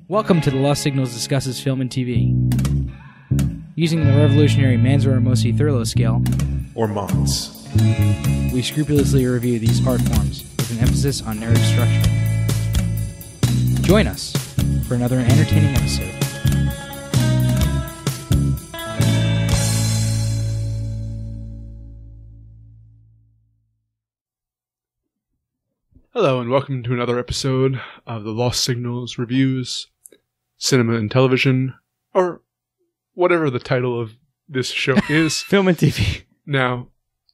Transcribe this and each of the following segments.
Welcome to the Lost Signals Discusses Film and TV. Using the revolutionary Manzur-Mosi Thurlow scale, or MOTS, we scrupulously review these art forms with an emphasis on narrative structure. Join us for another entertaining episode. Hello and welcome to another episode of the Lost Signals Reviews, Cinema and Television, or whatever the title of this show is. Film and TV. Now,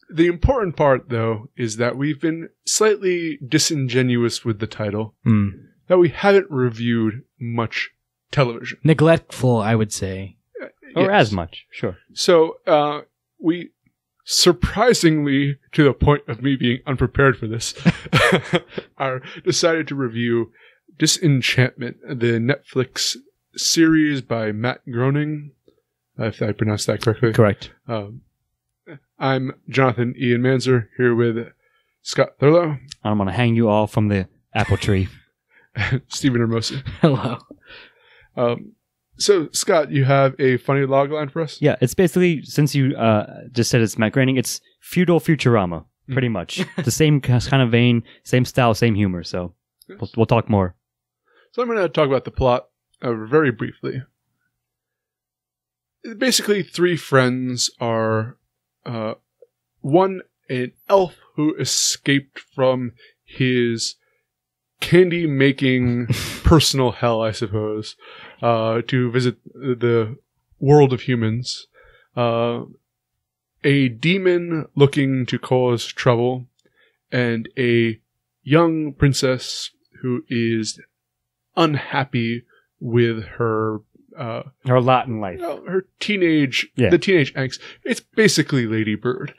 the important part, though, is that we've been slightly disingenuous with the title, that we haven't reviewed much television. Neglectful, I would say. Or as much, sure. So, we, surprisingly, to the point of me being unprepared for this, are decided to review Disenchantment, the Netflix series by Matt Groening, if I pronounced that correctly. Correct. I'm Jonathan Ian Manzer, here with Scott Thurlow. I'm going to hang you all from the apple tree. Stephen Hermosi. Hello. So, Scott, you have a funny logline for us? Yeah, it's basically, since you just said it's Matt Groening, it's feudal Futurama, pretty much. The same kind of vein, same style, same humor, so Yes. we'll talk more. So I'm going to talk about the plot very briefly. Basically, three friends are, one, an elf who escaped from his candy-making personal hell, I suppose, to visit the world of humans. A demon looking to cause trouble, and a young princess who is unhappy with her Her lot in life. her teenage angst. It's basically Lady Bird.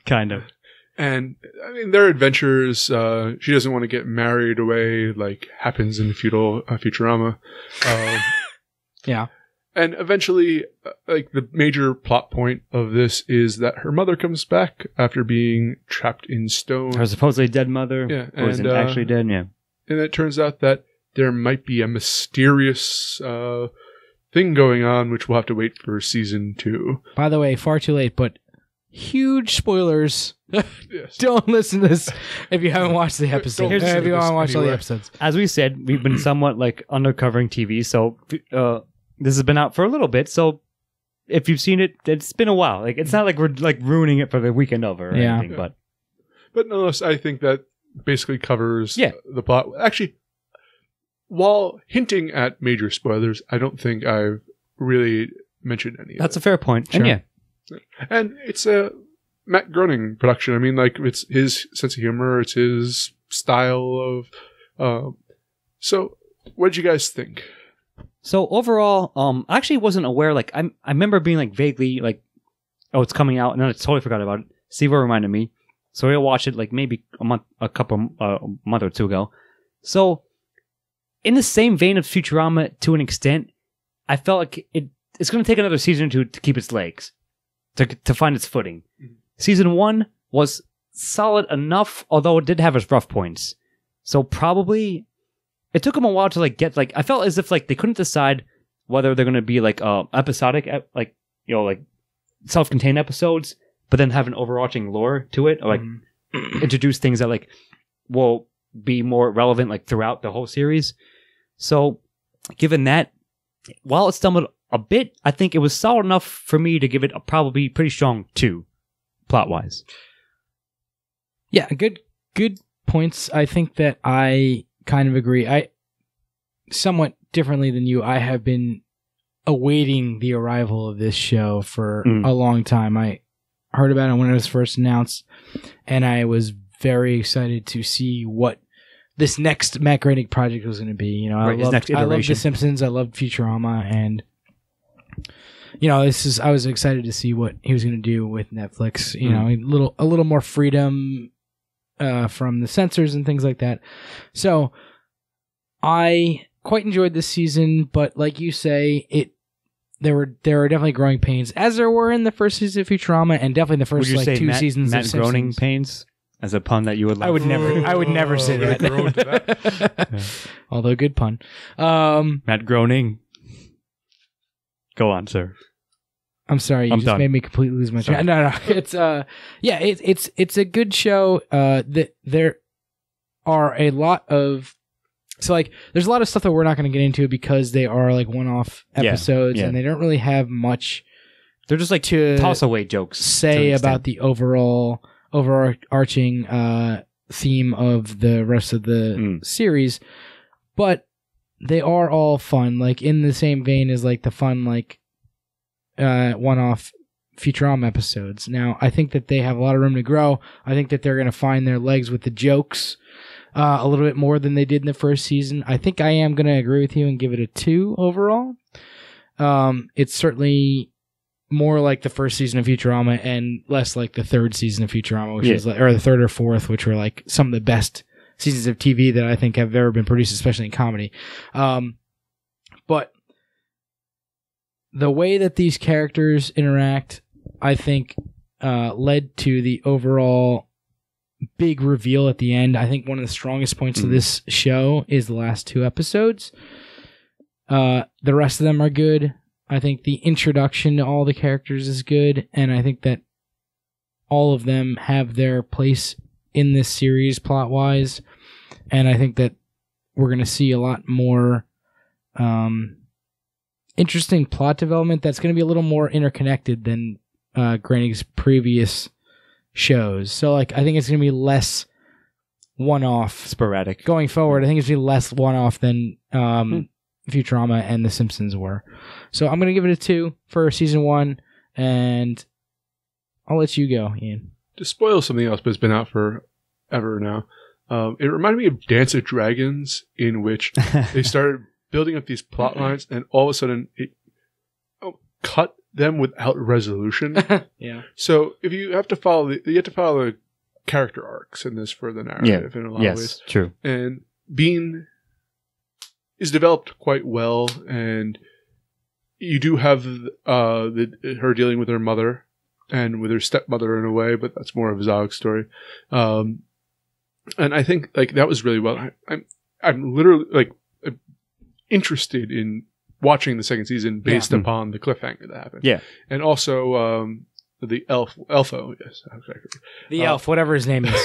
Kind of. And I mean, their adventures, she doesn't want to get married away like happens in feudal Futurama. Yeah. And eventually, like the major plot point of this is that her mother comes back after being trapped in stone. Her supposedly dead mother, who isn't actually dead, yeah. And it turns out that there might be a mysterious thing going on, which we'll have to wait for season 2. By the way, far too late, but huge spoilers. Yes. Don't listen to this if you haven't watched the episode. Don't listen If to you this haven't watched all the anyway. episodes. As we said, we've been somewhat like undercovering TV, so this has been out for a little bit, so if you've seen it, it's been a while. Like it's not like we're like ruining it for the weekend over or anything, Yeah. but nonetheless, I think that basically covers Yeah. the plot. Actually, while hinting at major spoilers, I don't think I've really mentioned any that's a of fair point. Sure. And yeah, it. And it's a Matt Groening production. I mean, like, it's his sense of humor, it's his style of... So, what did you guys think? so overall, I actually wasn't aware, like, I remember being, like, vaguely, like, oh, it's coming out, and then I totally forgot about it. Steve reminded me. So I watched it, like, maybe a month or two ago. So, in the same vein of Futurama, to an extent, I felt like it's going to take another season to keep its legs, to find its footing. Mhm. Season 1 was solid enough, although it did have its rough points. So probably it took them a while to like get like I felt as if like they couldn't decide whether they're going to be like episodic, like like self-contained episodes, but then have an overarching lore to it, or like introduce things that like will be more relevant like throughout the whole series. So given that, while it stumbled a bit, I think it was solid enough for me to give it a probably pretty strong 2, plot-wise. Yeah, good points. I think that I kind of agree. I somewhat differently than you. I have been awaiting the arrival of this show for a long time. I heard about it when it was first announced, and I was very excited to see what this next Matt Groening project was going to be. You know, Right, his next I loved iteration. The Simpsons. I loved Futurama, and you know, I was excited to see what he was going to do with Netflix. You know, a little more freedom from the censors and things like that. So I quite enjoyed this season, but like you say, there were definitely growing pains, as there were in the first season of Futurama, and definitely the first Would you say two Matt, seasons Matt of Groening Simpsons. pains as a pun that you would love? I would never say We're gonna grow into that. that. Yeah. Although good pun. Matt Groening. Go on, sir. I'm sorry, you I'm just done. made me completely lose my Sorry. train. No, it's it's a good show. There are a lot of there's a lot of stuff that we're not going to get into because they are like one-off episodes yeah. and they don't really have much They're just like to toss away jokes. say about the overarching theme of the rest of the series, but they are all fun, like in the same vein as like the fun one-off Futurama episodes. Now, I think that they have a lot of room to grow. I think that they're going to find their legs with the jokes a little bit more than they did in the first season. I think I am going to agree with you and give it a 2 overall. It's certainly more like the first season of Futurama and less like the third season of Futurama, which is or the third or fourth, which were like some of the best seasons of TV that I think have ever been produced, especially in comedy. But the way that these characters interact, I think, led to the overall big reveal at the end. I think one of the strongest points of this show is the last 2 episodes. The rest of them are good. I think the introduction to all the characters is good, and I think that all of them have their place in this series plot-wise, and I think that we're going to see a lot more interesting plot development that's going to be a little more interconnected than Groening's previous shows. So, like, I think it's going to be less one-off. Sporadic. Going forward, I think it's going to be less one-off than Futurama and The Simpsons were. So I'm going to give it a 2 for season 1, and I'll let you go, Ian. To spoil something else, but it's been out for ever now. It reminded me of Dance of Dragons, in which they started building up these plot lines, and all of a sudden it cut them without resolution. Yeah. So if you have to follow, you have to follow the character arcs in this for the narrative in a lot of ways. True. And Bean is developed quite well, and you do have her dealing with her mother and with her stepmother in a way, but that's more of Zog's story. And I think like that was really well. I'm literally like interested in watching the second season based upon the cliffhanger that happened. Yeah, and also the Elfo. Yes, exactly. The elf, whatever his name is.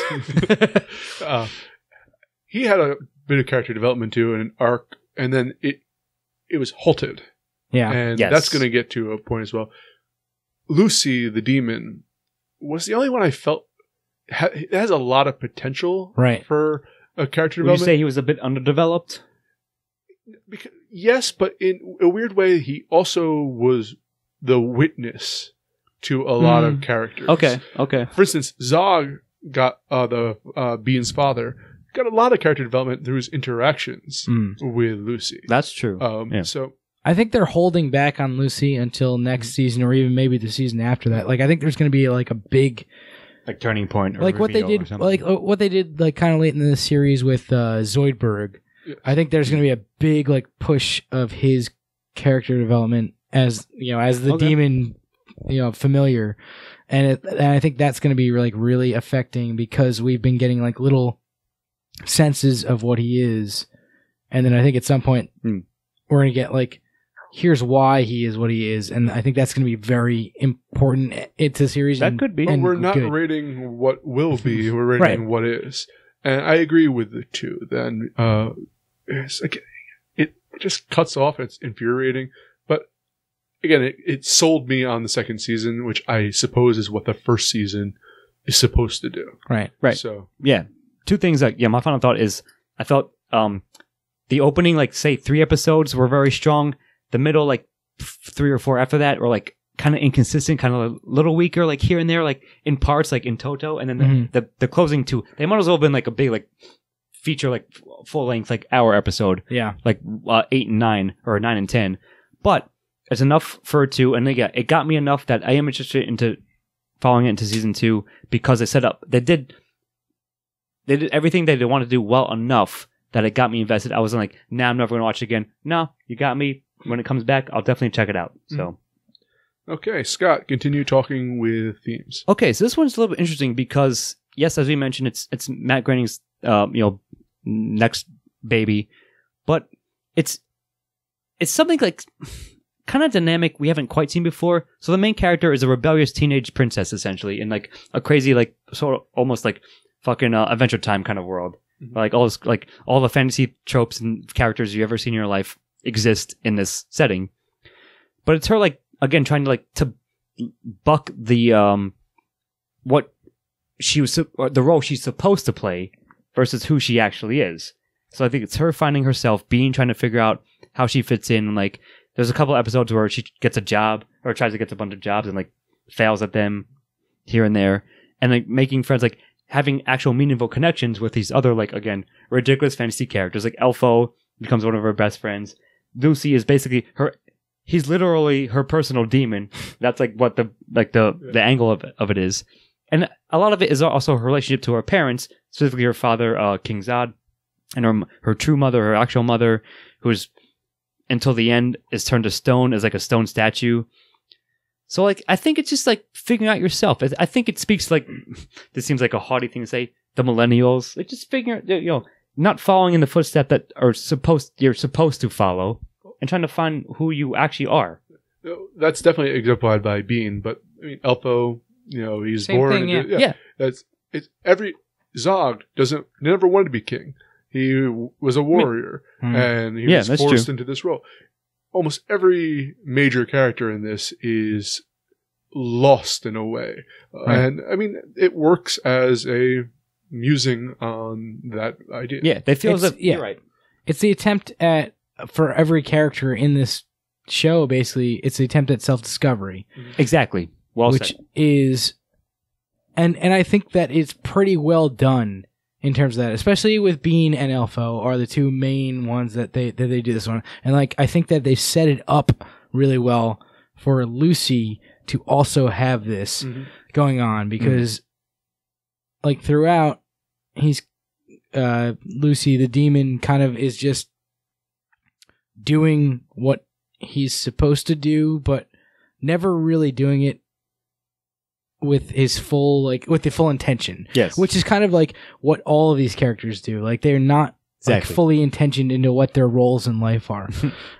He had a bit of character development too, and an arc, and then it was halted. Yeah, and that's going to get to a point as well. Lucy, the demon, was the only one I felt it has a lot of potential for a character Would you development. say he was a bit underdeveloped? Yes, but in a weird way, he also was the witness to a lot of characters. Okay. For instance, Zog got Bean's father got a lot of character development through his interactions with Lucy. That's true. So I think they're holding back on Lucy until next season, or even maybe the season after that. Like, I think there's going to be like a big turning point, or like what they did, like kind of late in the series with Zoidberg. Yes. I think there's going to be a big like push of his character development as the demon, familiar, and I think that's going to be like really affecting because we've been getting like little senses of what he is, and then I think at some point we're going to get like, here's why he is what he is, and I think that's going to be very important to the series. That could be. But we're not rating what will be; we're rating what is. And I agree with the 2. Then it's like it just cuts off. It's infuriating. But again, it sold me on the second season, which I suppose is what the first season is supposed to do. Right. So yeah, 2 things. My final thought is I felt the opening, like say 3 episodes were very strong. The middle, like 3 or 4 after that, were like kind of inconsistent, kind of a little weaker, like here and there, like in parts, like in toto. And then the closing 2, they might as well have been like a big like feature, like full length, like hour episode. Yeah, like 8 and 9 or 9 and 10. But it's enough for 2, and it got me enough that I am interested into following it into season 2 because they did everything they wanted to do well enough that it got me invested. I wasn't like, nah, I'm never going to watch it again. No, you got me. when it comes back, I'll definitely check it out. So. Okay, Scott, continue talking with themes. Okay, so this one's a little bit interesting because, yes, as we mentioned, it's Matt Groening's next baby, but it's something like kind of dynamic we haven't quite seen before. So the main character is a rebellious teenage princess, essentially, in like a crazy, like sort of almost like fucking Adventure Time kind of world. Like all the fantasy tropes and characters you ever seen in your life exist in this setting, but it's her like. Again, trying to buck the what she was the role she's supposed to play versus who she actually is. So I think it's her finding herself, trying to figure out how she fits in. Like, there's a couple episodes where she gets a job or tries to get a bunch of jobs and like fails at them here and there, and like making friends, like having actual meaningful connections with these other like again ridiculous fantasy characters. Like Elfo becomes one of her best friends. Lucy is basically her. He's literally her personal demon. That's like what the angle of it is. And a lot of it is also her relationship to her parents, specifically her father, King Zod, and her true mother, her actual mother, who's until the end is turned to stone as like a stone statue. So like I think it's just like figuring out yourself. I think it speaks like this seems like a haughty thing to say, the millennials. Like just figuring not following in the footsteps that you're supposed to follow. And trying to find who you actually are. That's definitely exemplified by Bean, but I mean, Elfo, he's Same born. thing, yeah. Zog never wanted to be king. He was a warrior, and he was forced into this role. Almost every major character in this is lost in a way, and I mean, it works as a musing on that idea. Yeah, they feel as if you're right. It's the attempt at. For every character in this show, basically, it's the attempt at self-discovery. Exactly. Well which said. Is, and I think that it's pretty well done in terms of that, especially with Bean and Elfo are the two main ones that they do this one. And like, I think that they set it up really well for Lucy to also have this going on because like throughout, he's, Lucy, the demon kind of is just doing what he's supposed to do, but never really doing it with his full intention. Yes. Which is kind of like what all of these characters do. Like they're not like fully intentioned into what their roles in life are.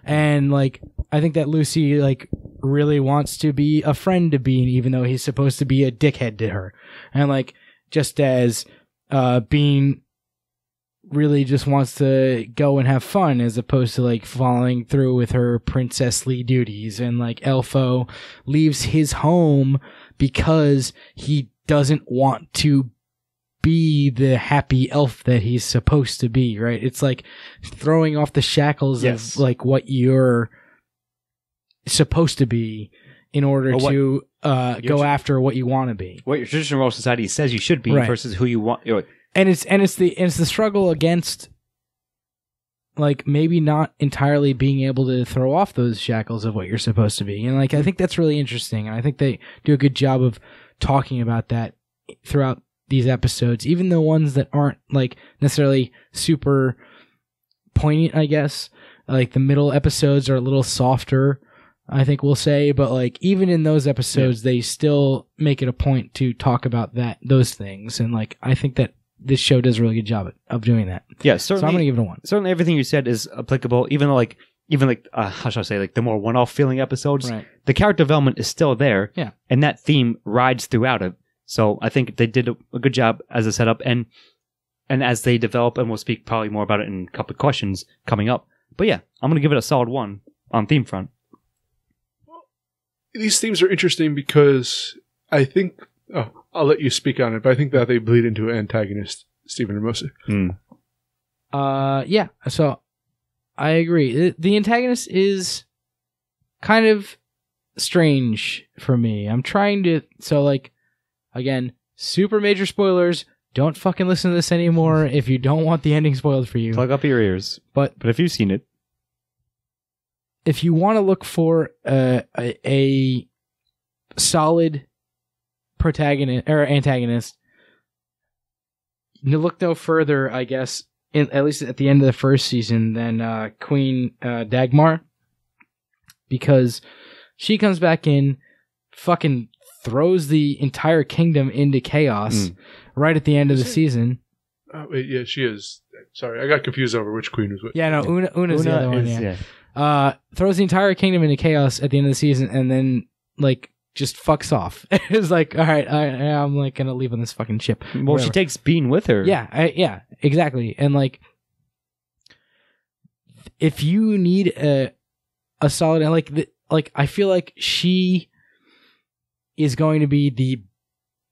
And like I think that Lucy like really wants to be a friend to Bean, even though he's supposed to be a dickhead to her. And like just as Bean really just wants to go and have fun as opposed to like following through with her princessly duties, and like Elfo leaves his home because he doesn't want to be the happy elf that he's supposed to be, right? It's like throwing off the shackles of like what you're supposed to be in order to go after what you want to be. What your traditional society says you should be versus who you want. And it's the struggle against like maybe not entirely being able to throw off those shackles of what you're supposed to be. And like I think that's really interesting, and I think they do a good job of talking about that throughout these episodes, even the ones that aren't like necessarily super poignant, I guess. Like the middle episodes are a little softer, I think we'll say, but like even in those episodes they still make it a point to talk about those things. And like I think that this show does a really good job of doing that. Yeah, certainly. So I'm going to give it a 1. Certainly everything you said is applicable, even though how shall I say, like the more one-off feeling episodes, the character development is still there. Yeah. And that theme rides throughout it. So I think they did a good job as a setup, and as they develop, and we'll speak probably more about it in a couple of questions coming up. But yeah, I'm going to give it a solid 1 on theme front. These themes are interesting because I think, I'll let you speak on it, but I think that they bleed into antagonist Stephen Hermosi. Yeah, so I agree. The antagonist is kind of strange for me. I'm trying to, so like, again, super major spoilers. Don't fucking listen to this anymore if you don't want the ending spoiled for you. Plug up your ears. But if you've seen it, if you want to look for a solid protagonist or antagonist, you look no further, I guess, at least at the end of the first season, than Queen Dagmar. because she comes back in, fucking throws the entire kingdom into chaos right at the end of the season. Wait, yeah, she is. Sorry, I got confused over which queen was which. Yeah, no, Una's the other one. Yeah. Throws the entire kingdom into chaos at the end of the season, and then like just fucks off. It's like, all right, I'm like gonna leave on this fucking ship. Well, Whatever. she takes Bean with her. Yeah, exactly. And like, if you need a solid, like I feel like she is going to be the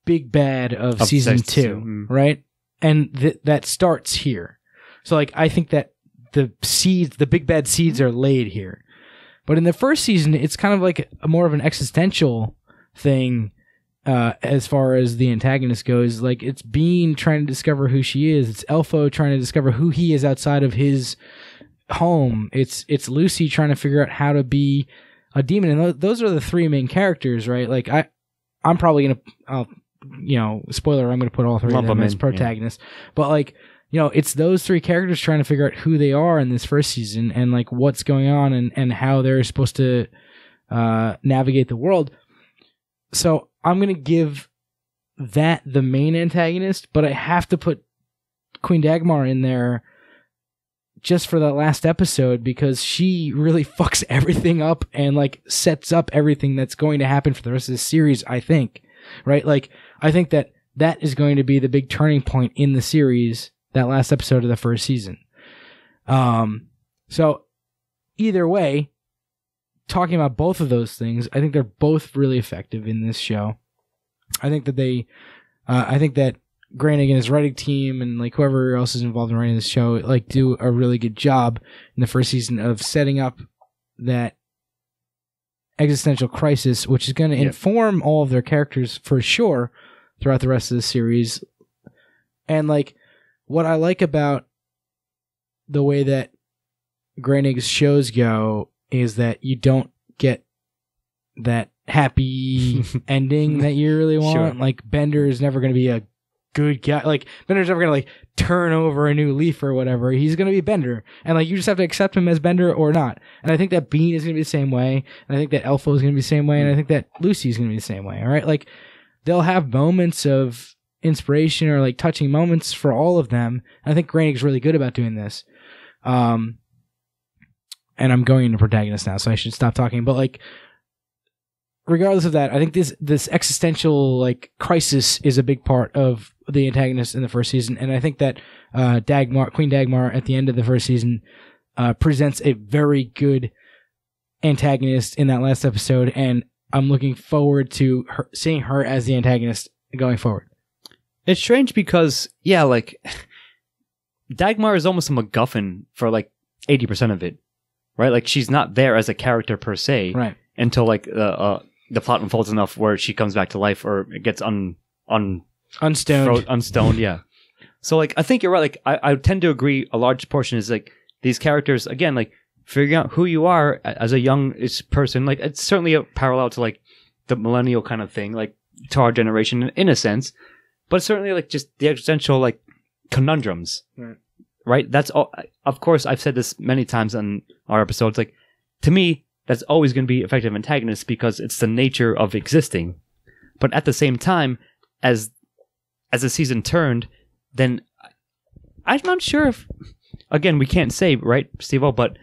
big bad of season 2, right? And that starts here. So like, I think that the big bad seeds are laid here. But in the first season, it's kind of like more of an existential thing as far as the antagonist goes. Like, it's Bean trying to discover who she is. It's Elfo trying to discover who he is outside of his home. It's Lucy trying to figure out how to be a demon. And those are the three main characters, right? Like, I'm probably going to, spoiler, I'm going to put all three of them as protagonists. Yeah. But like, it's those three characters trying to figure out who they are in this first season and like what's going on and how they're supposed to navigate the world. So I'm going to give that the main antagonist, but I have to put Queen Dagmar in there just for that last episode because she really fucks everything up and like sets up everything that's going to happen for the rest of the series, I think. Right? Like, I think that is going to be the big turning point in the series, that last episode of the first season. So either way, talking about both of those things, I think they're both really effective in this show. I think that I think that Groening and his writing team and like whoever else is involved in writing this show like do a really good job in the first season of setting up that existential crisis, which is going to inform all of their characters for sure throughout the rest of the series. And like, what I like about the way that Groening's shows go is that you don't get that happy ending that you really want. Sure. Like, Bender is never going to be a good guy. Like, Bender's never going to like turn over a new leaf or whatever. He's going to be Bender. And like, you just have to accept him as Bender or not. And I think that Bean is going to be the same way. And I think that Elfo is going to be the same way. And I think that Lucy is going to be the same way. All right. Like, they'll have moments of inspiration or like touching moments for all of them. And I think Groening's really good about doing this. And I'm going into protagonist now, so I should stop talking. But like, regardless of that, I think this existential like crisis is a big part of the antagonist in the first season, and I think that Queen Dagmar at the end of the first season presents a very good antagonist in that last episode, and I'm looking forward to seeing her as the antagonist going forward. It's strange because, yeah, like, Dagmar is almost a MacGuffin for, like, 80% of it, right? Like, she's not there as a character per se, right? Until, like, the plot unfolds enough where she comes back to life or it gets unstoned, yeah. So, like, I think you're right. Like, I tend to agree a large portion is, like, these characters, again, like, figuring out who you are as a young person. Like, it's certainly a parallel to, like, the millennial kind of thing, like, to our generation in a sense. But certainly, like, just the existential, like, conundrums, right? That's all. Of course, I've said this many times on our episodes. Like, to me, that's always going to be effective antagonists because it's the nature of existing. But at the same time, as the season turned, then I'm not sure if, again, we can't say, right, Steve-O, but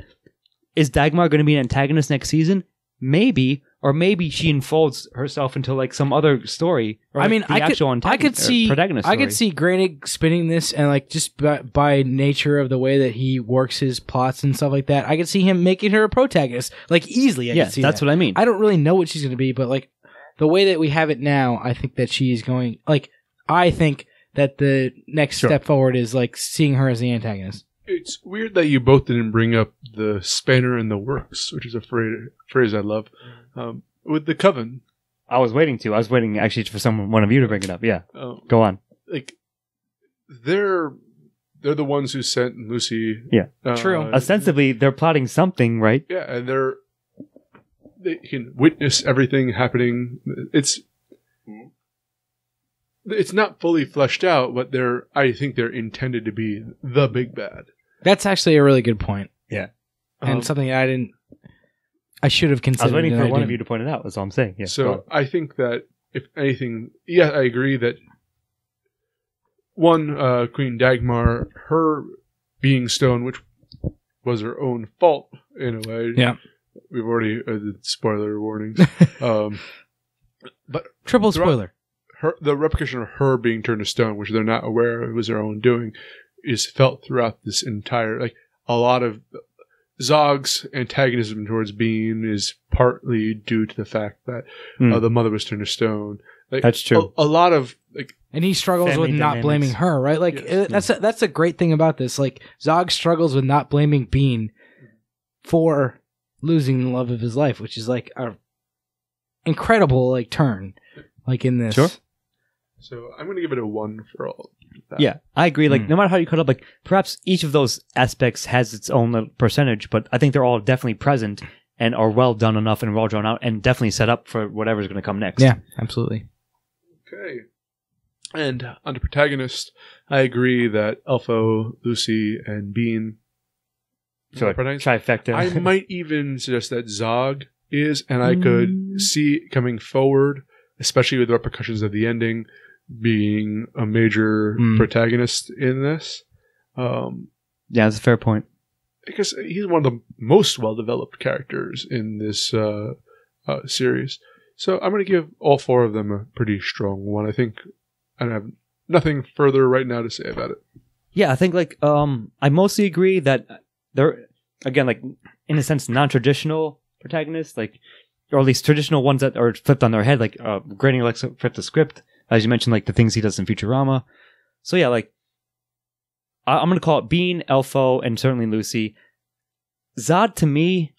is Dagmar going to be an antagonist next season? Maybe. Or maybe she unfolds herself into like some other story. Or I mean, I could see Groening spinning this, and like just by nature of the way that he works his plots and stuff like that, I could see him making her a protagonist like easily. I could see that's what I mean. I don't really know what she's going to be, but like the way that we have it now, I think that she's going. Like, I think that the next step forward is like seeing her as the antagonist. It's weird that you both didn't bring up the spanner in the works, which is a phrase I love. With the Coven. I was waiting actually for one of you to bring it up. Yeah. Go on. Like, they're the ones who sent Lucy. Yeah. True. Ostensibly, they're plotting something, right? Yeah, and they can witness everything happening. It's not fully fleshed out, but I think they're intended to be the big bad. That's actually a really good point. Yeah. And something I I should have I considered. was waiting and for I one of didn't. you to point it out. That's all I'm saying. Yeah. go So on. I think that if anything, yeah, I agree that one, Queen Dagmar, her being stone, which was her own fault in a way. Yeah. We've already did spoiler warnings. But Triple spoiler. the repercussion of her being turned to stone, which they're not aware it was their own doing, is felt throughout this entire, like, a lot of Zog's antagonism towards Bean is partly due to the fact that the mother was turned to stone. Like, That's true. A lot of, like, And he struggles Family with not dynamics. blaming her, right? Like Yes. that's a great thing about this. Like Zog struggles with not blaming Bean for losing the love of his life, which is like a incredible like turn, like in this. Sure. so I'm going to give it a 1 for all of that. Yeah, I agree. Like, no matter how you cut up, like, perhaps each of those aspects has its own percentage, but I think they're all definitely present and are well done enough and well drawn out and definitely set up for whatever's going to come next. Yeah, absolutely. Okay. And on the protagonist, I agree that Elfo, Lucy, and Bean. So, like, protagonist. trifecta. I might even suggest that Zog is, and I could see it coming forward, especially with the repercussions of the ending, being a major protagonist in this. Yeah, that's a fair point. Because he's one of the most well-developed characters in this series. So I'm going to give all 4 of them a pretty strong 1. I think I have nothing further right now to say about it. Yeah, I think, like, I mostly agree that they're, again, like, in a sense, non-traditional protagonists, like, or at least traditional ones that are flipped on their head, like, Groening likes to flip the script, as you mentioned, like, the things he does in Futurama. So, yeah, like, I'm going to call it Bean, Elfo, and certainly Lucy. Zod, to me,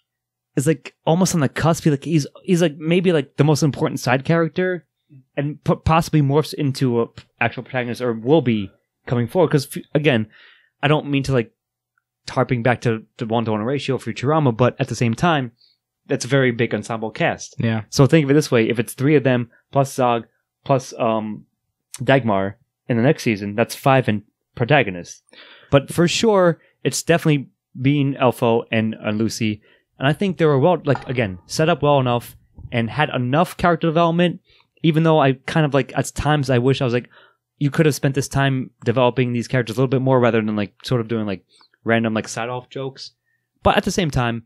is, like, almost on the cusp. Like, he's like, maybe, like, the most important side character, and possibly morphs into a actual protagonist, or will be coming forward. Because, again, I don't mean to, like, harping back to the 1-to-1 ratio of Futurama, but at the same time, that's a very big ensemble cast. Yeah. So think of it this way: if it's 3 of them plus Zog plus Dagmar in the next season, that's 5 in protagonists. But for sure, it's definitely Bean, Elfo, and Lucy. And I think they were well, like, again, set up well enough and had enough character development. Even though I kind of, like, at times I wish I was like, you could have spent this time developing these characters a little bit more rather than, like, sort of doing, like, random, like, side-off jokes. But at the same time,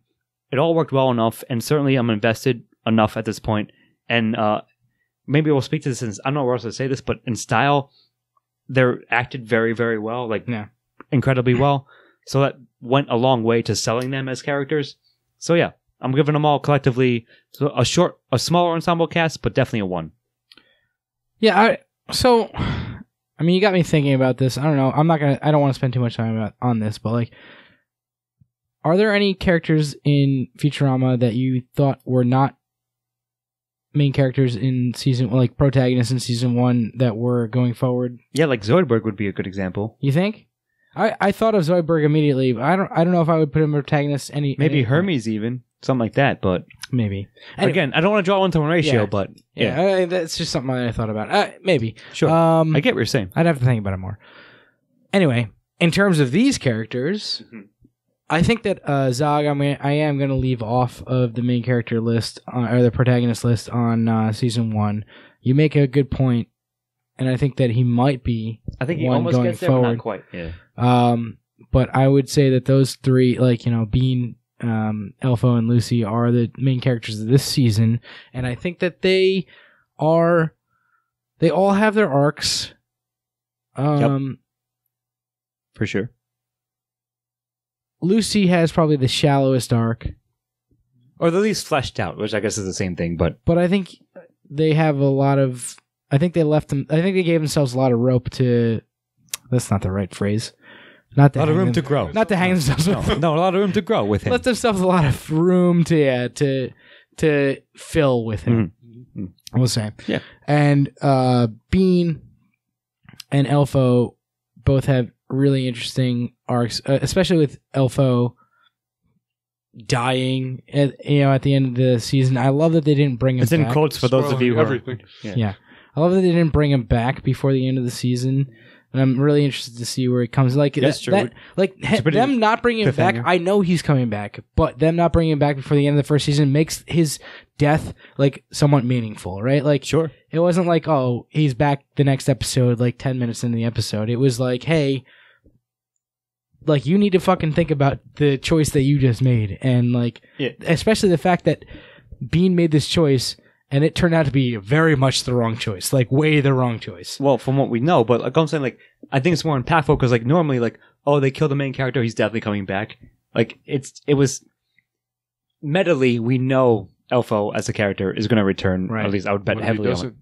it all worked well enough, and certainly I'm invested enough at this point. And maybe we'll speak to this, I don't know where else to say this, but in style, they're acted very, very well, like, incredibly well. So that went a long way to selling them as characters. So yeah, I'm giving them all collectively a smaller ensemble cast, but definitely a 1. Yeah, I mean, you got me thinking about this. I don't know. I don't want to spend too much time on this, but, like, are there any characters in Futurama that you thought were not main characters in season, like protagonists in season 1 that were going forward? Yeah, like Zoidberg would be a good example. You think? I thought of Zoidberg immediately, but I don't know if I would put him protagonist Maybe Hermes even, something like that, but maybe. Anyway. Again, I don't want to draw 1-to-1 ratio, but yeah, that's just something that I thought about. Maybe. Sure. I get what you're saying. I'd have to think about it more. Anyway, in terms of these characters, I think that Zog, I am going to leave off of the main character list, or the protagonist list on season 1. You make a good point, and I think that he might be. I think he one almost going gets there, forward. but not quite. Yeah. But I would say that those 3, like, Bean, Elfo, and Lucy are the main characters of this season, and I think that they all have their arcs. For sure. Lucy has probably the shallowest arc. Or the least fleshed out, which I guess is the same thing, but I think they have a lot of. I think they gave themselves a lot of rope to. That's not the right phrase. Not to a lot of room to them, grow. Not to hang themselves. No, a lot of room to grow with him. Let themselves a lot of room to fill with him. Mm-hmm. We'll say. Yeah. And Bean and Elfo both have really interesting arcs, especially with Elfo dying at the end of the season. I love that they didn't bring him It's back. in quotes for those of you who everything. Yeah. I love that they didn't bring him back before the end of the season. and I'm really interested to see where he comes. Like That's true. Them not bringing him back. cliffhanger. I know he's coming back, but them not bringing him back before the end of the first season makes his death like somewhat meaningful, right? Like, Sure. it wasn't like, oh, he's back the next episode, like 10 minutes into the episode. It was like, hey, like, you need to fucking think about the choice that you just made, and like, especially the fact that Bean made this choice. And it turned out to be very much the wrong choice, like way the wrong choice. Well, from what we know, but like I'm saying, like I think it's more impactful because like normally, like oh, they kill the main character, he's definitely coming back. Like it was metally, we know Elfo as a character is going to return. Right. At least I would bet What if he heavily on it. doesn't?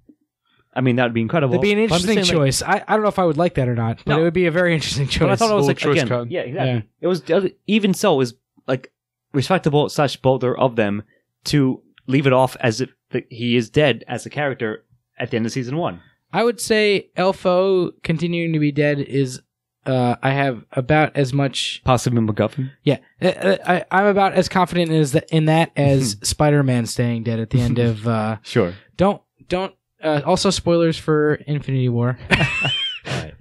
I mean, that would be incredible. It'd be an But I'm just interesting saying, like, choice. I don't know if I would like that or not, but No. it would be a very interesting choice. but I thought it was Bold like choice, again, Con. yeah, exactly. Yeah. It was even so, it was like respectable / bolder of them to leave it off as if he is dead as a character at the end of season 1. I would say Elfo continuing to be dead is. I have about as much. Possibly MacGuffin. Yeah, I'm about as confident in that as Spider-Man staying dead at the end of. Sure. Don't. Also, spoilers for Infinity War. Right.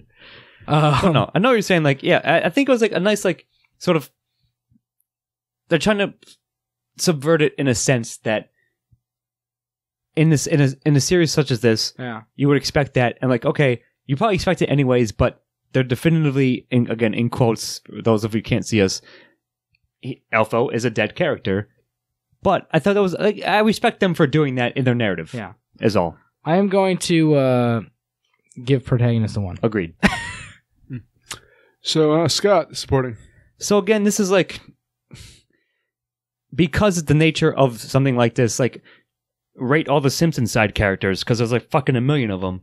No, I know what you're saying. Like, yeah, I think it was like a nice, like, sort of. They're trying to subvert it in a sense that in a series such as this, Yeah. you would expect that, and like, okay, you probably expect it anyways, but they're definitively, in quotes, for those of you who can't see us, Elfo is a dead character. But I thought that was like, I respect them for doing that in their narrative. Yeah. Is all. I am going to give protagonist a 1. Agreed. So, Scott, supporting. So again, this is like, because it's the nature of something like this, like, rate all the Simpsons side characters, because there's like fucking a million of them.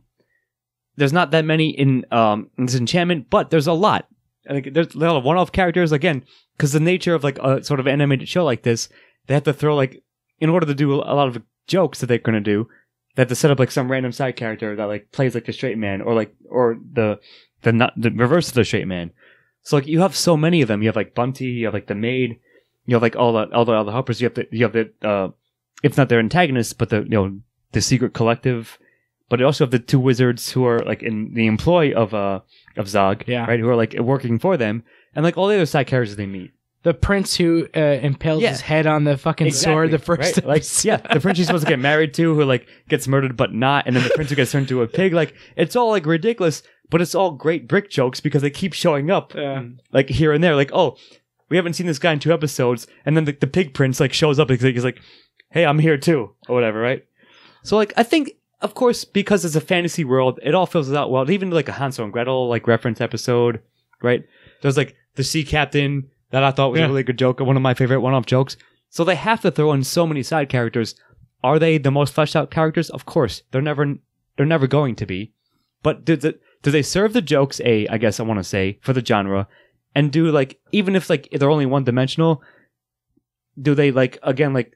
There's not that many in Disenchantment, but there's a lot. Like, there's a lot of one-off characters, again, because the nature of like a sort of animated show like this, they have to throw like, in order to do a lot of jokes that they're going to do, they have to set up like some random side character that like plays like the straight man, or the reverse of the straight man. So like, you have so many of them. You have like Bunty, you have like the maid, you have like all the helpers. You have the it's not their antagonists, but the secret collective. But you also have the 2 wizards who are like in the employ of Zog, Yeah. right? Who are like working for them, and like all the other side characters they meet. The prince who impales Yeah. his head on the fucking sword the first right? Like, episode. yeah, the prince she's supposed to get married to, who like gets murdered but not, and then the prince who gets turned into a pig. Like, it's all like ridiculous, but it's all great brick jokes because they keep showing up, like here and there. Like, oh, we haven't seen this guy in 2 episodes, and then the pig prince like shows up because he's like, hey, I'm here too, or whatever, right? So like, I think, of course, because it's a fantasy world, it all fills out well. Even like a Hansel and Gretel like reference episode, right? There's like the sea captain that I thought was a really good joke, one of my favorite one-off jokes. So they have to throw in so many side characters. Are they the most fleshed out characters? Of course, they're never going to be. But do they serve the jokes? I guess I want to say, for the genre, and do like, even if like they're only one dimensional, do they like, again, like,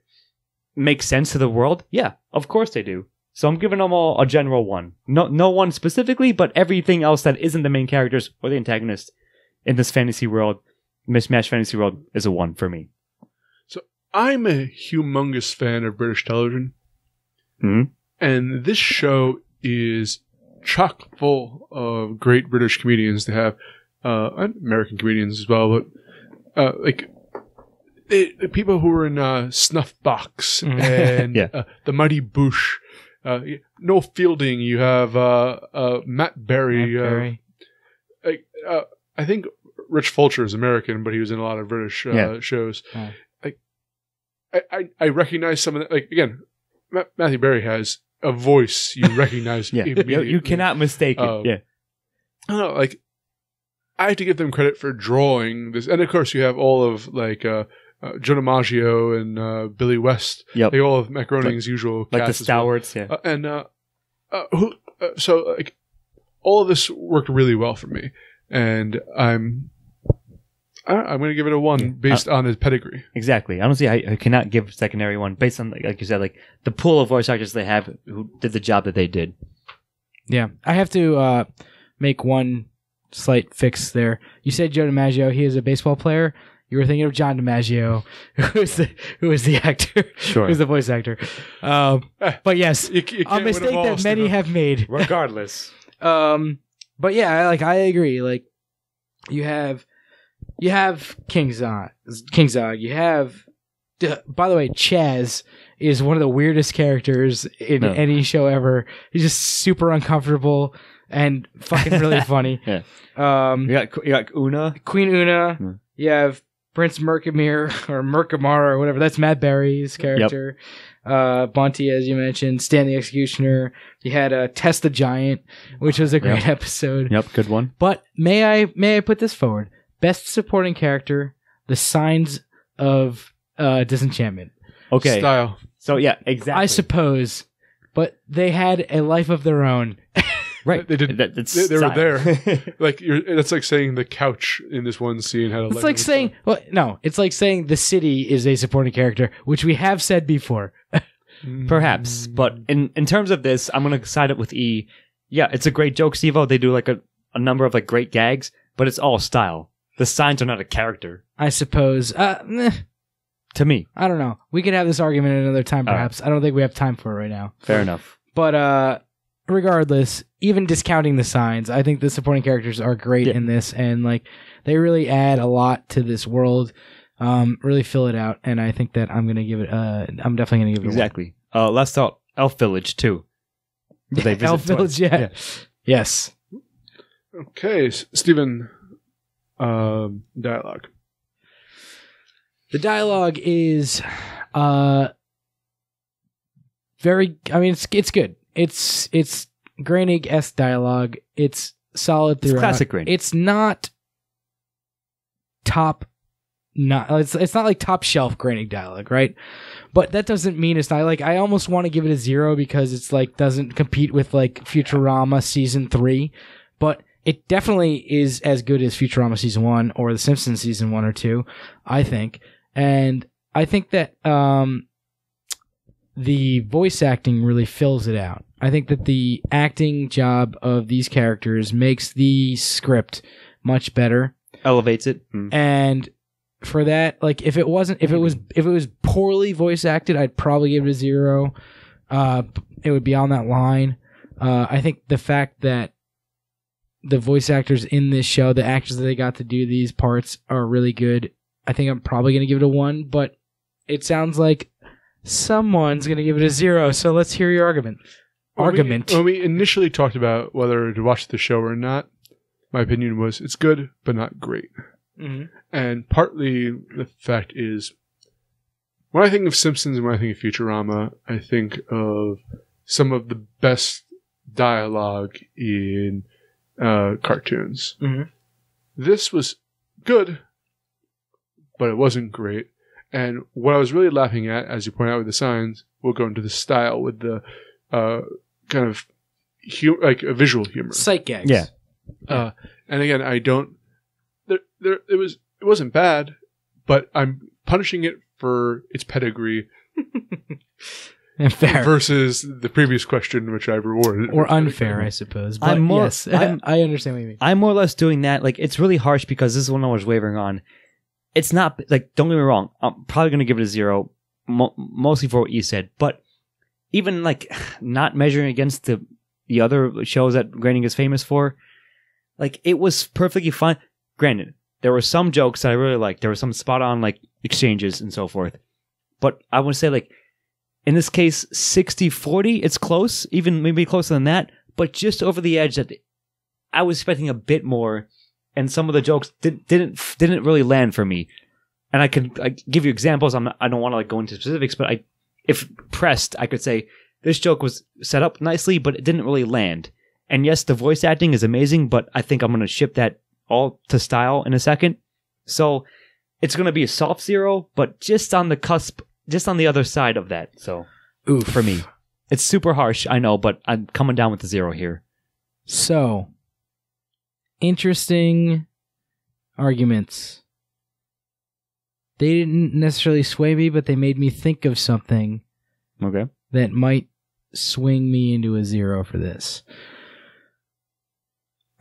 make sense to the world? Yeah, of course they do. So I'm giving them all a general 1. No one specifically, but everything else that isn't the main characters or the antagonist in this fantasy world, mismatched fantasy world, is a 1 for me. So, I'm a humongous fan of British television. Mm-hmm. And this show is chock full of great British comedians. They have and American comedians as well, but like people who were in Snuff Box and The Mighty Boosh. Noel Fielding. You have Matt Berry. I think Rich Fulcher is American, but he was in a lot of British shows. I recognize some of that. Like, again, Matthew Berry has a voice you recognize immediately. You cannot mistake it. I don't know, like, I have to give them credit for drawing this. And of course, you have all of, like, Joe DiMaggio and Billy West. Yep. Like, all of Matt Groening's usual like cast the stalwarts, so, like, all of this worked really well for me. And I'm going to give it a 1 based on his pedigree. Exactly. I don't see how you cannot give a secondary 1 based on, like you said, like the pool of voice actors they have who did the job that they did. Yeah, I have to make one slight fix there. You said Joe DiMaggio; he is a baseball player. You were thinking of John DiMaggio, who is the actor, Sure, who's the voice actor. But yes, You can't a mistake win them all, that many Steve. have made. regardless. But yeah, I agree. Like you have King Zog. You have, by the way, Chaz is one of the weirdest characters in any show ever. He's just super uncomfortable and fucking really funny. Yeah. You got Una, Queen Una. Mm. You have Prince Merkamir or Merkamar or whatever. That's Matt Berry's character. Bunty, as you mentioned, Stan the Executioner. You had Tess the Giant, which was a great episode. Yep, good one. But may I put this forward? Best supporting character, The Signs of Disenchantment. Okay. Style. So yeah, exactly. I suppose, but they had a life of their own. Right. They did. They were there. Like that's like saying the couch in this one scene had a. It's like saying, well, no, it's like saying the city is a supporting character, which we have said before. Perhaps, but in terms of this, I'm gonna side up with E. Yeah, it's a great joke, Steve-O. They do like a number of like great gags, but it's all style. The signs are not a character. I suppose. To me, I don't know. We could have this argument another time, perhaps. I don't think we have time for it right now. Fair enough. But regardless, even discounting the signs, I think the supporting characters are great in this, and like they really add a lot to this world. Really fill it out, and I think that I'm gonna give it. I'm definitely gonna give it exactly. Let's talk Elf Village too. Elf Village, yeah. Yes. Okay, Stephen. Dialogue. The dialogue is very. I mean, it's good. It's Groening-esque dialogue. It's solid throughout. It's classic Groening. It's not top. It's not like top shelf Groening dialogue, right? But that doesn't mean it's not like I almost want to give it a 0 because it's like doesn't compete with like Futurama season 3, but it definitely is as good as Futurama season 1 or The Simpsons season 1 or 2, I think. And I think that the voice acting really fills it out. I think that the acting job of these characters makes the script much better, elevates it, and for that, like if it was poorly voice acted, I'd probably give it a 0. It would be on that line. I think the fact that the voice actors in this show, the actors that they got to do these parts, are really good. I think I'm probably going to give it a 1, but it sounds like someone's going to give it a 0. So let's hear your argument. When we initially talked about whether to watch the show or not, my opinion was it's good, but not great. Mm-hmm. And partly the fact is, when I think of Simpsons and when I think of Futurama, I think of some of the best dialogue in cartoons. Mm-hmm. This was good, but it wasn't great. And what I was really laughing at, as you point out with the signs, we'll go into the style with the kind of like a visual humor, sight gags. Yeah. And again, I don't. It wasn't bad, but I'm punishing it for its pedigree. Fair. Versus the previous question, which I rewarded. Or unfair, I suppose. But yes, I understand what you mean. I'm more or less doing that. Like, it's really harsh because this is one I was wavering on. It's not, like, don't get me wrong. I'm probably going to give it a 0, mostly for what you said. But even, like, not measuring against the other shows that Groening is famous for, like, it was perfectly fine. Granted, there were some jokes that I really liked. There were some spot-on, like, exchanges and so forth. But I would say, like, in this case, 60-40, it's close, even maybe closer than that, but just over the edge that I was expecting a bit more, and some of the jokes didn't really land for me. And I can give you examples. I don't want to like go into specifics, but if pressed, I could say this joke was set up nicely, but it didn't really land. And yes, the voice acting is amazing, but I think I'm going to ship that all to style in a second. So it's going to be a soft 0, but just on the cusp, just on the other side of that. So for me, it's super harsh, I know, but I'm coming down with the 0 here. So, interesting arguments. They didn't necessarily sway me, but they made me think of something that might swing me into a 0 for this.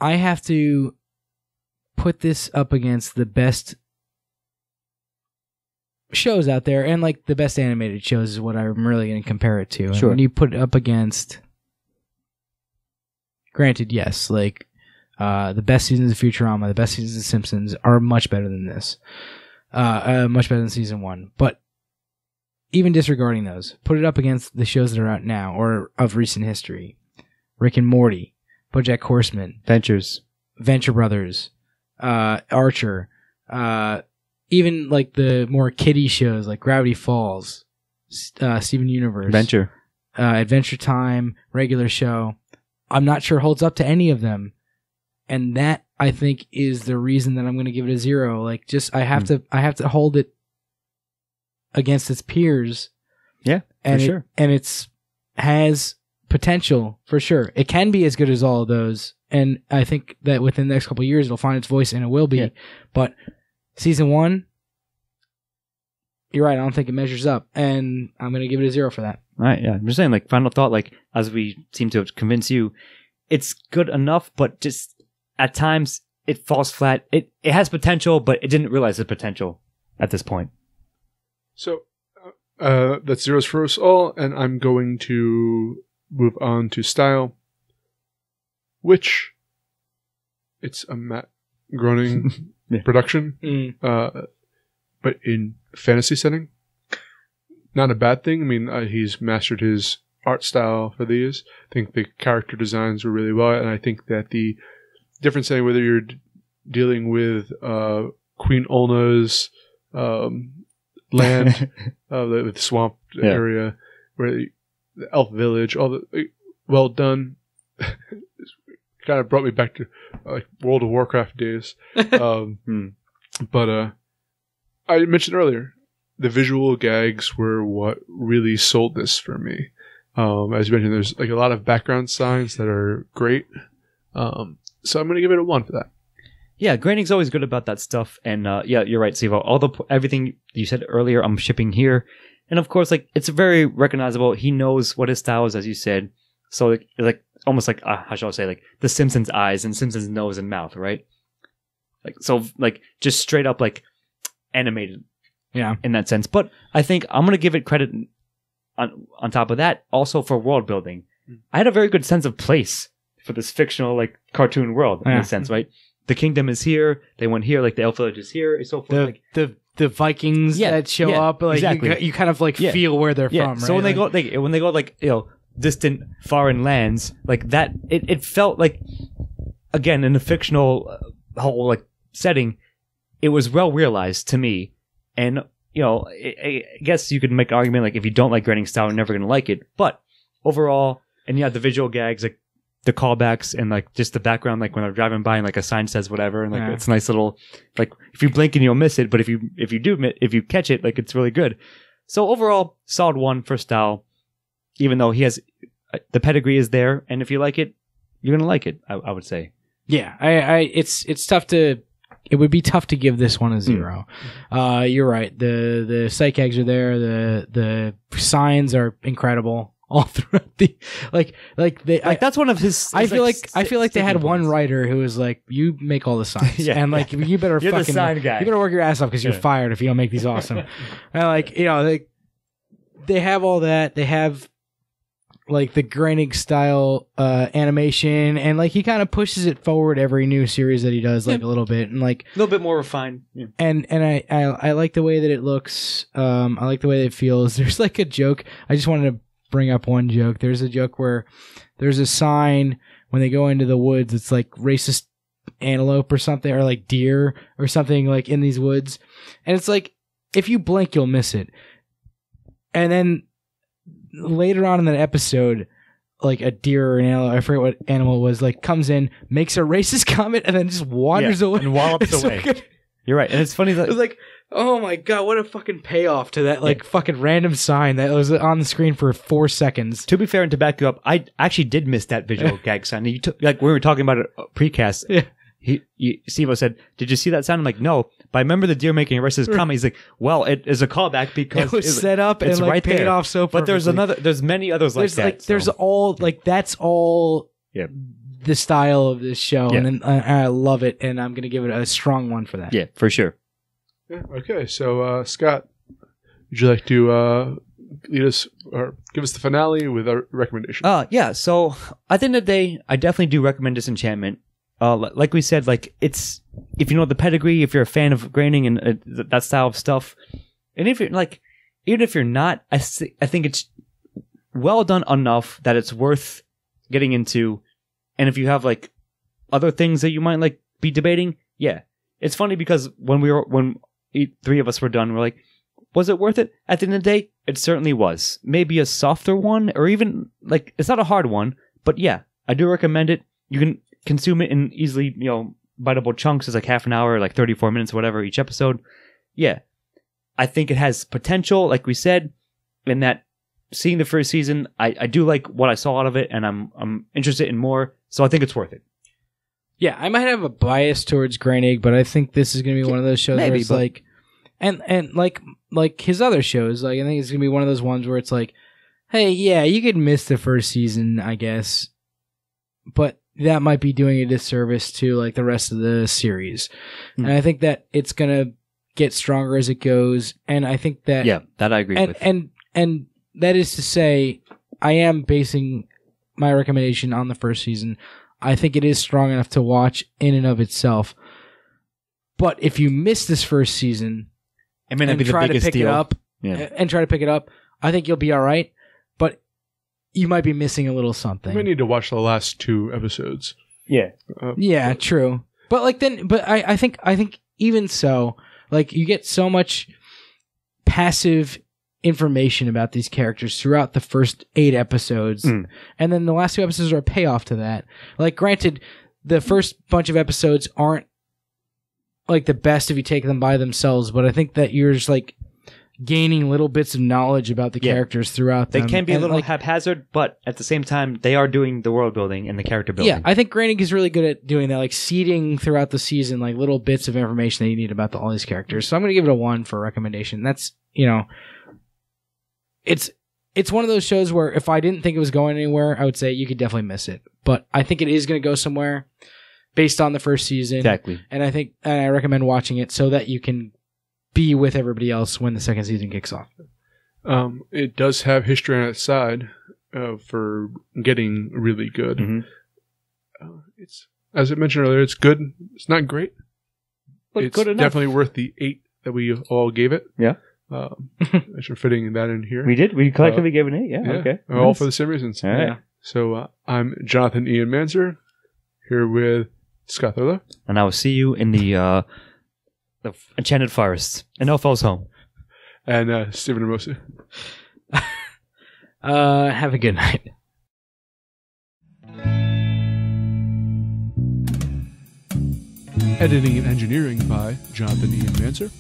I have to put this up against the best shows out there, and like the best animated shows is what I'm really going to compare it to. And when you put it up against, granted, yes, like the best seasons of Futurama, the best seasons of Simpsons are much better than this. Much better than season 1. But even disregarding those, put it up against the shows that are out now or of recent history. Rick and Morty, BoJack Horseman, Venture Brothers, Archer, even like the more kiddie shows like Gravity Falls, Steven Universe, Adventure Time, regular show. I'm not sure holds up to any of them. And that, I think, is the reason that I'm going to give it a 0. Like, just I have to hold it against its peers. Yeah, and for sure. And it's has potential for sure. It can be as good as all of those, and I think that within the next couple of years it'll find its voice, and it will be. Yeah. But season 1, you're right. I don't think it measures up, and I'm going to give it a 0 for that. All right. Yeah, I'm just saying. Like, final thought. Like, as we seem to convince you, it's good enough, but just at times it falls flat. It has potential, but it didn't realize the potential at this point. So that's zeros for us all, and I'm going to move on to style, which it's a Matt Groening production, but in fantasy setting. Not a bad thing. I mean, he's mastered his art style for these. I think the character designs were really well, and I think that the difference in whether you're dealing with Queen Olna's land, the swamp area, where the elf village, all the well done. Kind of brought me back to like World of Warcraft days. But I mentioned earlier, the visual gags were what really sold this for me. As you mentioned, there's like a lot of background signs that are great. So I'm going to give it a 1 for that. Yeah, Groening's always good about that stuff. And yeah, you're right, Sivo. Everything you said earlier, I'm shipping here. And of course, like, it's very recognizable. He knows what his style is, as you said. So like almost like, how shall I say, like the Simpsons eyes and Simpsons nose and mouth, right? Like, so like just straight up like animated. Yeah. In that sense. But I think I'm going to give it credit on top of that also for world building. I had a very good sense of place for this fictional like cartoon world in a sense, right? The kingdom is here. They went here. Like the elf village is here. And so forth. The Vikings that show up, like exactly. you kind of like feel where they're from. Right? So when they go like distant foreign lands like that, it felt like again in the fictional whole like setting, it was well realized to me. And I guess you could make an argument like if you don't like Groening's style, you're never going to like it. But overall, and the visual gags, like the callbacks and like just the background, like when they're driving by and like a sign says whatever, and like it's a nice little like if you blink and you'll miss it, but if you catch it, like it's really good. So overall, solid 1 for style, even though he has the pedigree is there, and if you like it, you're gonna like it. I would say. Yeah, it's tough to. It would be tough to give this one a 0. You're right. The sight gags are there. The signs are incredible all throughout the that's one of his. I feel like they had one writer who was like, "You make all the signs, and like you better you're fucking the sign guy. You better work your ass off because you're fired if you don't make these awesome." And like they have all that. They have like the Groening style animation, and like he kind of pushes it forward every new series that he does, like a little bit, and like a little bit more refined. Yeah. And I like the way that it looks. I like the way that it feels. There's like a joke. I just wanted to bring up one joke. There's a joke where there's a sign when they go into the woods. It's like racist antelope or something, or like deer or something like in these woods, and it's like if you blink, you'll miss it. And then later on in that episode, like a deer or an animal, I forget what animal it was, like comes in, makes a racist comment, and then just wanders away and wallops away. You're right, and it's funny that it's like, oh my god, what a fucking payoff to that like fucking random sign that was on the screen for 4 seconds. To be fair and to back you up, I actually did miss that visual gag sign. You took, like we were talking about it precast. Yeah. Steve said, "Did you see that sound?" I'm like, "No." But I remember the deer making a racist comment. He's like, "Well, it is a callback because it was set up and like right paid off so perfectly." But there's many others like that. There's all like that's all the style of this show, and I love it, and I'm gonna give it a strong 1 for that. Yeah, for sure. Yeah. Okay. So Scott, would you like to lead us or give us the finale with our recommendation? Yeah. So at the end of the day, I definitely do recommend Disenchantment. like we said, like it's if you know the pedigree, if you're a fan of Groening and that style of stuff, and if you're like, even if you're not, I think it's well done enough that it's worth getting into. And if you have like other things that you might like be debating, yeah, it's funny because when three of us were done, we're like, was it worth it? At the end of the day, it certainly was. Maybe a softer one, or even like it's not a hard one, but yeah, I do recommend it. You can consume it in easily, biteable chunks. It's like half an hour, like 34 minutes, whatever each episode. Yeah, I think it has potential, like we said, in that seeing the first season, I do like what I saw out of it, and I'm interested in more. So I think it's worth it. Yeah, I might have a bias towards Groening, but I think this is going to be one of those shows where it's like, and like his other shows, like I think it's going to be one of those ones where it's like, hey, yeah, you could miss the first season, I guess, but that might be doing a disservice to like the rest of the series. And I think that it's going to get stronger as it goes, and I think that that I agree with. And that is to say, I am basing my recommendation on the first season. I think it is strong enough to watch in and of itself. But if you miss this first season it may not be the biggest deal. And try to pick it up, I think you'll be all right. But you might be missing a little something. You may need to watch the last 2 episodes. Yeah. Yeah, true. But like then, but I think even so, like you get so much passive information about these characters throughout the first 8 episodes, and then the last 2 episodes are a payoff to that. Like, granted, the first bunch of episodes aren't like the best if you take them by themselves, but I think that you're just like gaining little bits of knowledge about the characters throughout them. They can be a little haphazard, but at the same time, they are doing the world building and the character building. Yeah, I think Groening is really good at doing that, like seeding throughout the season, like little bits of information that you need about all these characters. So I'm going to give it a 1 for recommendation. That's, it's one of those shows where if I didn't think it was going anywhere, I would say you could definitely miss it. But I think it is going to go somewhere based on the first season. Exactly. And I recommend watching it so that you can be with everybody else when the second season kicks off. It does have history on its side for getting really good. Mm-hmm. It's, as I mentioned earlier, it's good. It's not great. But it's good enough. Definitely worth the 8 that we all gave it. Yeah. As you're fitting that in here. We did. We collectively gave it an 8. Yeah. Okay. All for the same reasons. All right. Yeah. So I'm Jonathan Ian Manzer, here with Scott Thurlow. And I will see you in the Enchanted Forest in Elfo's home. And Stephen Hermosa. Have a good night. Editing and engineering by Jonathan Ian Manzer.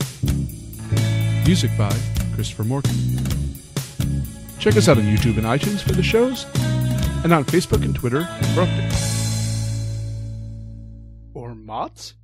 Music by Christopher Morgan. Check us out on YouTube and iTunes for the shows, and on Facebook and Twitter for updates. Or mods?